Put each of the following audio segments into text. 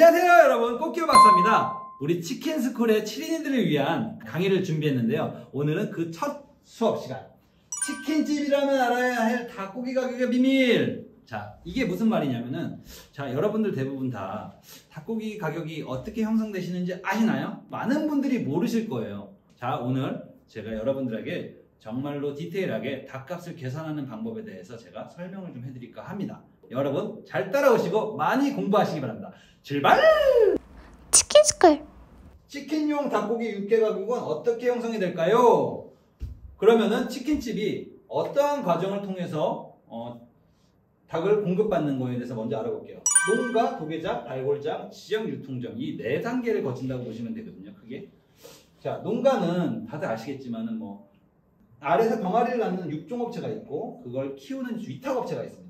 안녕하세요 여러분, 꽃기호 박사입니다. 우리 치킨스쿨의 7인들을 위한 강의를 준비했는데요. 오늘은 그 첫 수업 시간, 치킨집이라면 알아야 할 닭고기 가격의 비밀. 자, 이게 무슨 말이냐면은, 자, 여러분들 대부분 다 닭고기 가격이 어떻게 형성되시는지 아시나요? 많은 분들이 모르실 거예요. 자, 오늘 제가 여러분들에게 정말로 디테일하게 닭값을 계산하는 방법에 대해서 제가 설명을 좀 해드릴까 합니다. 여러분 잘 따라오시고 많이 공부하시기 바랍니다. 출발! 치킨스쿨. 치킨용 닭고기 육개 가격은 어떻게 형성이 될까요? 그러면은 치킨집이 어떠한 과정을 통해서 닭을 공급받는 거에 대해서 먼저 알아볼게요. 농가, 도계장, 발골장, 지역 유통점, 이 네 단계를 거친다고 보시면 되거든요. 크게. 자, 농가는 다들 아시겠지만은 뭐 알에서 병아리를 낳는 육종업체가 있고 그걸 키우는 위탁업체가 있습니다.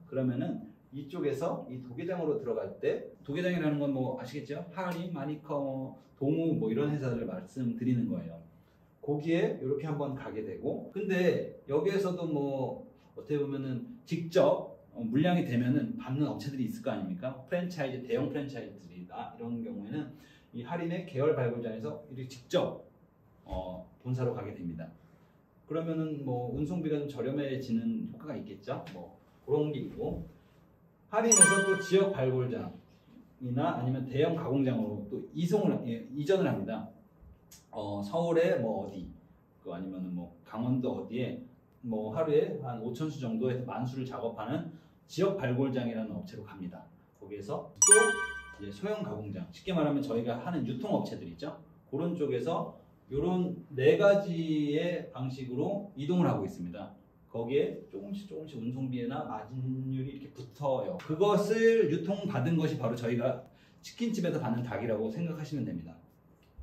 그러면은 이쪽에서 이 도계장으로 들어갈 때, 도계장이라는 건 뭐 아시겠죠? 하림, 마니커, 동우 뭐 이런 회사들을 말씀드리는 거예요. 거기에 이렇게 한번 가게 되고, 근데 여기에서도 뭐 어떻게 보면은 직접 물량이 되면은 받는 업체들이 있을 거 아닙니까? 프랜차이즈, 대형 프랜차이즈들이다. 이런 경우에는 이 하림의 계열 발굴장에서 이렇게 직접 본사로 가게 됩니다. 그러면은 뭐 운송비가 좀 저렴해지는 효과가 있겠죠? 뭐 그런 게 있고, 하림에서 또 지역 발굴장이나 아니면 대형 가공장으로 또 이전을 합니다. 서울에 뭐 어디, 아니면은 뭐 강원도 어디에 뭐 하루에 한 5,000수 정도에서 10,000수를 작업하는 지역 발굴장이라는 업체로 갑니다. 거기에서 또 이제 소형 가공장, 쉽게 말하면 저희가 하는 유통업체들 있죠. 그런 쪽에서 이런 네 가지의 방식으로 이동을 하고 있습니다. 거기에 조금씩 운송비나 마진율이 이렇게 붙어요. 그것을 유통받은 것이 바로 저희가 치킨집에서 받는 닭이라고 생각하시면 됩니다.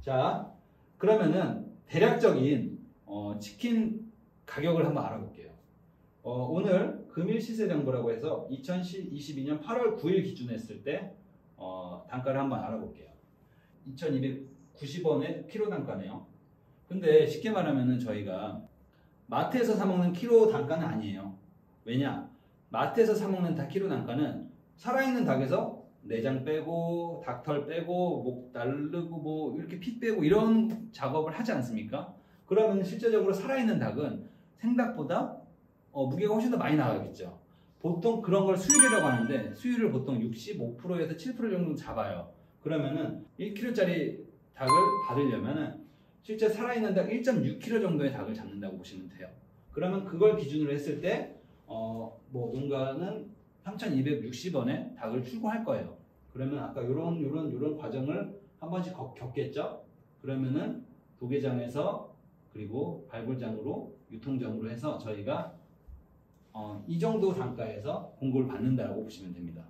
자, 그러면은 대략적인 치킨 가격을 한번 알아볼게요. 오늘 금일 시세정보라고 해서 2022년 8월 9일 기준으로 했을 때 단가를 한번 알아볼게요. 2,290원의 키로 단가네요. 근데 쉽게 말하면은 저희가 마트에서 사 먹는 키로 단가는 아니에요. 왜냐? 마트에서 사 먹는 키로 단가는 살아있는 닭에서 내장 빼고 닭털 빼고 목 자르고 뭐 이렇게 피 빼고 이런 작업을 하지 않습니까? 그러면 실제적으로 살아있는 닭은 생닭보다 무게가 훨씬 더 많이 나가겠죠. 보통 그런 걸 수율이라고 하는데, 수율을 보통 65%에서 7% 정도 잡아요. 그러면은 1kg짜리 닭을 받으려면은 실제 살아있는 닭 1.6kg 정도의 닭을 잡는다고 보시면 돼요. 그러면 그걸 기준으로 했을 때 뭐 농가는 3,260원에 닭을 출고할 거예요. 그러면 아까 요런 과정을 한 번씩 겪겠죠. 그러면은 도계장에서 그리고 발굴장으로 유통점으로 해서 저희가 이 정도 단가에서 공급을 받는다고 보시면 됩니다.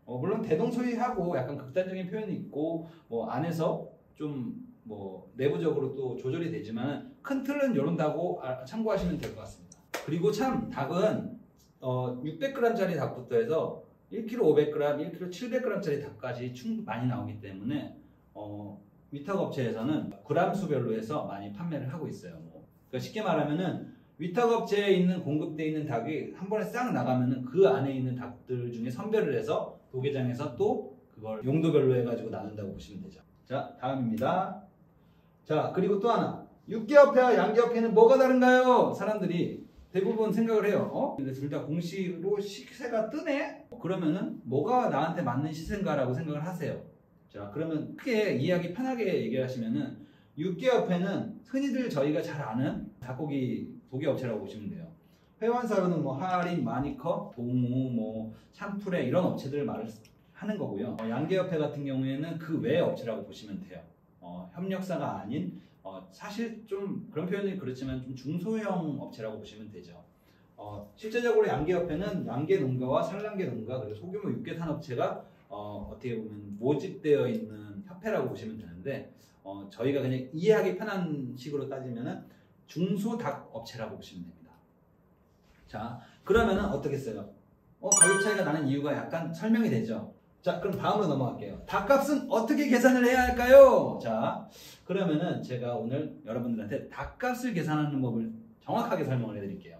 물론 대동소이하고 약간 극단적인 표현이 있고 뭐 안에서 좀 뭐 내부적으로 또 조절이 되지만 큰 틀은 이런다고 참고하시면 될 것 같습니다. 그리고 참 닭은 600g짜리 닭부터 해서 1kg 500g, 1kg 700g짜리 닭까지 많이 나오기 때문에 위탁업체에서는 그램 수별로 해서 많이 판매를 하고 있어요. 그러니까 쉽게 말하면은 위탁업체에 있는 공급되어 있는 닭이 한 번에 싹 나가면은 그 안에 있는 닭들 중에 선별을 해서 도계장에서 또 그걸 용도별로 해가지고 나눈다고 보시면 되죠. 자, 다음입니다. 자, 그리고 또 하나, 육개업회와 양개업회는 뭐가 다른가요? 사람들이 대부분 생각을 해요. 근데 둘 다 공시로 시세가 뜨네? 그러면은 뭐가 나한테 맞는 시세인가라고 생각을 하세요. 자, 그러면 크게 이해하기 편하게 얘기하시면은 육개업회는 흔히들 저희가 잘 아는 닭고기 도계업체라고 보시면 돼요. 회원사로는 뭐 하림, 마니커, 동우, 뭐 참프레 이런 업체들을 말을 하는 거고요. 양계협회 같은 경우에는 그 외의 업체라고 보시면 돼요. 협력사가 아닌 사실 좀 그런 표현이 그렇지만 좀 중소형 업체라고 보시면 되죠. 실제적으로 양계협회는 양계농가와 산란계농가 그리고 소규모 육계산업체가 어떻게 보면 모집되어 있는 협회라고 보시면 되는데, 저희가 그냥 이해하기 편한 식으로 따지면은 중소닭 업체라고 보시면 됩니다. 자, 그러면은 어떻겠어요? 가격 차이가 나는 이유가 약간 설명이 되죠. 자, 그럼 다음으로 넘어갈게요. 닭값은 어떻게 계산을 해야 할까요? 자, 그러면은 제가 오늘 여러분들한테 닭값을 계산하는 법을 정확하게 설명을 해드릴게요.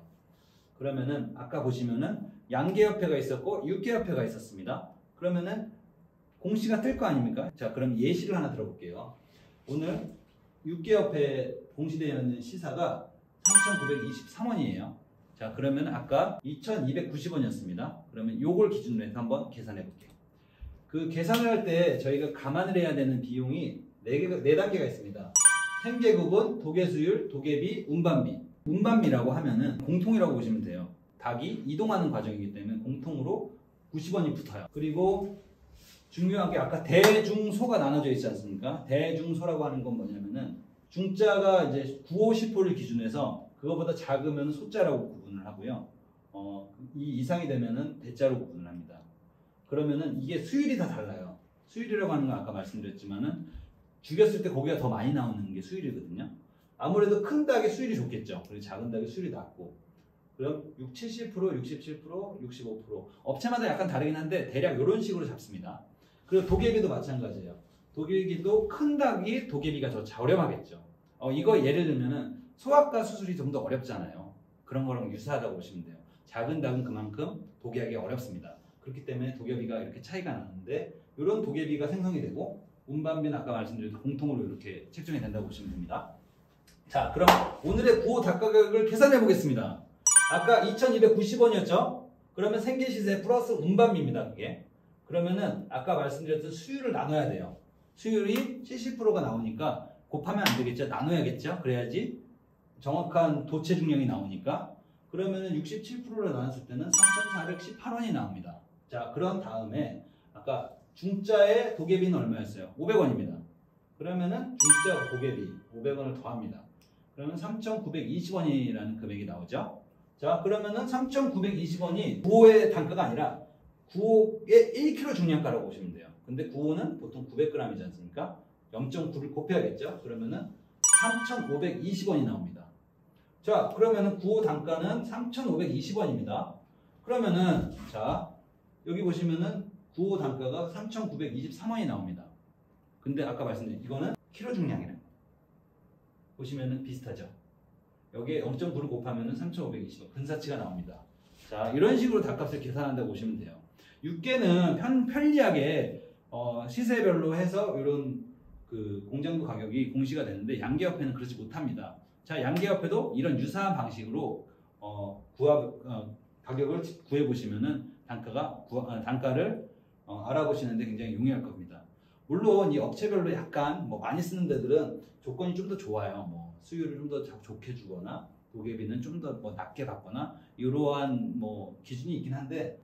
그러면은 아까 보시면은 양계협회가 있었고 육계협회가 있었습니다. 그러면은 공시가 뜰 거 아닙니까? 자, 그럼 예시를 하나 들어볼게요. 오늘 육개협에 공시되어 있는 시사가 3,923원이에요. 자, 그러면 아까 2,290원이었습니다. 그러면 요걸 기준으로 해서 한번 계산해 볼게요. 그 계산을 할 때 저희가 감안을 해야 되는 비용이 4단계가 있습니다. 생계구분, 도계수율, 도계비, 운반비. 운반비라고 하면은 공통이라고 보시면 돼요. 닭이 이동하는 과정이기 때문에 공통으로 90원이 붙어요. 그리고 중요한 게 아까 대중소가 나눠져 있지 않습니까? 대중소라고 하는 건 뭐냐면은 중자가 이제 9, 5, 10호를 기준해서 그거보다 작으면 소자라고 구분을 하고요. 이 이상이 되면은 대자로 구분을 합니다. 그러면은 이게 수율이 다 달라요. 수율이라고 하는 건 아까 말씀드렸지만은 죽였을 때 고기가 더 많이 나오는 게 수율이거든요. 아무래도 큰 닭의 수율이 좋겠죠. 그리고 작은 닭의 수율이 낮고. 그럼 60, 70%, 67%, 65%. 업체마다 약간 다르긴 한데 대략 이런 식으로 잡습니다. 그리고 도계비도 마찬가지예요. 도계비도 큰 닭이 도계비가 더 저렴하겠죠. 이거 예를 들면은 소아과 수술이 좀 더 어렵잖아요. 그런 거랑 유사하다고 보시면 돼요. 작은 닭은 그만큼 도계하기 어렵습니다. 그렇기 때문에 도계비가 이렇게 차이가 나는데 이런 도계비가 생성이 되고 운반비는 아까 말씀드린 공통으로 이렇게 책정이 된다고 보시면 됩니다. 자, 그럼 오늘의 구호 닭 가격을 계산해 보겠습니다. 아까 2,290원이었죠? 그러면 생계시세 플러스 운반비입니다. 그게. 그러면은 아까 말씀드렸던 수율을 나눠야 돼요. 수율이 70%가 나오니까 곱하면 안 되겠죠? 나눠야겠죠? 그래야지 정확한 도체 중량이 나오니까. 그러면은 67%를 나눴을 때는 3,418원이 나옵니다. 자, 그런 다음에 아까 중자의 도계비는 얼마였어요? 500원입니다. 그러면은 중자 도계비 500원을 더합니다. 그러면 3,920원이라는 금액이 나오죠. 자, 그러면은 3,920원이 9호의 단가가 아니라 9호의 1kg 중량가라고 보시면 돼요. 근데 9호는 보통 900g이지 않습니까? 0.9를 곱해야겠죠. 그러면은 3,520원이 나옵니다. 자, 그러면은 9호 단가는 3,520원입니다. 그러면은 자, 여기 보시면은 9호 단가가 3,923원이 나옵니다. 근데 아까 말씀드린 이거는 키로 중량이래요. 보시면은 비슷하죠. 여기에 0.9를 곱하면은 3,520원 근사치가 나옵니다. 자, 이런 식으로 닭값을 계산한다고 보시면 돼요. 육개는 편리하게 시세별로 해서 이런 그 공장도 가격이 공시가 되는데 양계협회는 그렇지 못합니다. 자, 양계협회도 이런 유사한 방식으로 가격을 구해 보시면은 단가를 알아보시는데 굉장히 용이할 겁니다. 물론 이 업체별로 약간 많이 쓰는 데들은 조건이 좀 더 좋아요. 수율을 좀 더 좋게 주거나 도계비는 좀 더 낮게 받거나 이러한 기준이 있긴 한데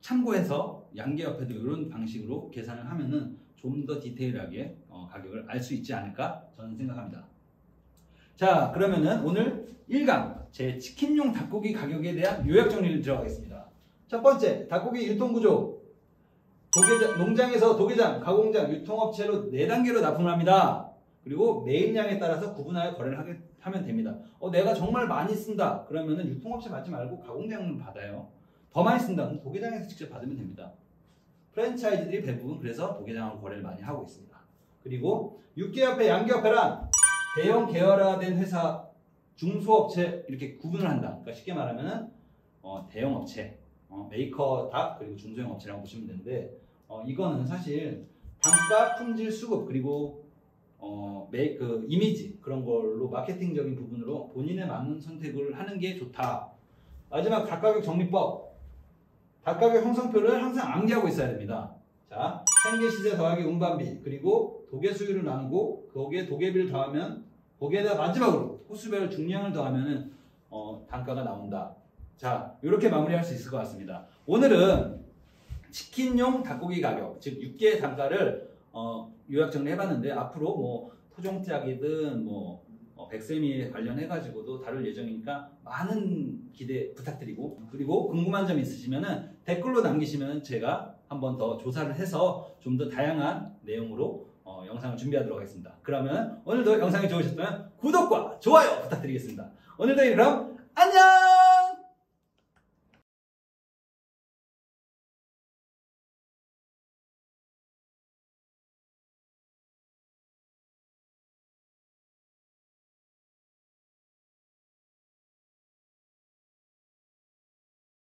참고해서 양계협회도 이런 방식으로 계산을 하면은 좀 더 디테일하게 가격을 알 수 있지 않을까 저는 생각합니다. 자, 그러면은 오늘 1강 제 치킨용 닭고기 가격에 대한 요약 정리를 들어가겠습니다. 첫 번째, 닭고기 유통구조. 농장에서 도계장, 가공장, 유통업체로 4단계로 납품을 합니다. 그리고 매입량에 따라서 구분하여 거래를 하면 됩니다. 내가 정말 많이 쓴다. 그러면은 유통업체 받지 말고 가공장을 받아요. 더 많이 쓴다. 그럼 도계장에서 직접 받으면 됩니다. 프랜차이즈들이 대부분 그래서 도계장으로 거래를 많이 하고 있습니다. 그리고 육계협회, 양계협회란 대형 계열화된 회사, 중소업체 이렇게 구분을 한다. 그러니까 쉽게 말하면은 대형 업체, 메이커 닭 그리고 중소형 업체라고 보시면 되는데 이거는 사실 단가, 품질, 수급 그리고 이미지 그런 걸로 마케팅적인 부분으로 본인에 맞는 선택을 하는 게 좋다. 마지막 닭가격 정리법. 닭가격 형성표를 항상 암기하고 있어야 됩니다. 자, 생계시세 더하기 운반비 그리고 도계수율을 나누고 거기에 도계비를 더하면 거기에다 마지막으로 호수별 중량을 더하면은 단가가 나온다. 자, 이렇게 마무리할 수 있을 것 같습니다. 오늘은 치킨용 닭고기 가격, 즉 육개의 단가를 요약 정리해봤는데 앞으로 토종닭이든 백세미에 관련해가지고도 다룰 예정이니까 많은 기대 부탁드리고 그리고 궁금한 점 있으시면은 댓글로 남기시면 제가 한번 더 조사를 해서 좀 더 다양한 내용으로 영상을 준비하도록 하겠습니다. 그러면 오늘도 영상이 좋으셨다면 구독과 좋아요 부탁드리겠습니다. 오늘도 그럼 안녕!